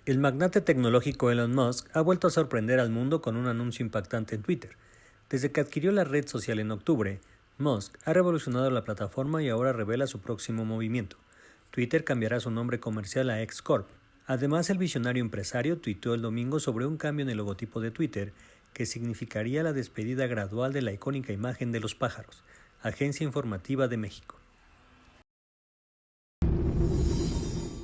El magnate tecnológico Elon Musk ha vuelto a sorprender al mundo con un anuncio impactante en Twitter. Desde que adquirió la red social en octubre, Musk ha revolucionado la plataforma y ahora revela su próximo movimiento. Twitter cambiará su nombre comercial a X Corp. Además, el visionario empresario tuiteó el domingo sobre un cambio en el logotipo de Twitter que significaría la despedida gradual de la icónica imagen de los pájaros. Agencia Informativa de México.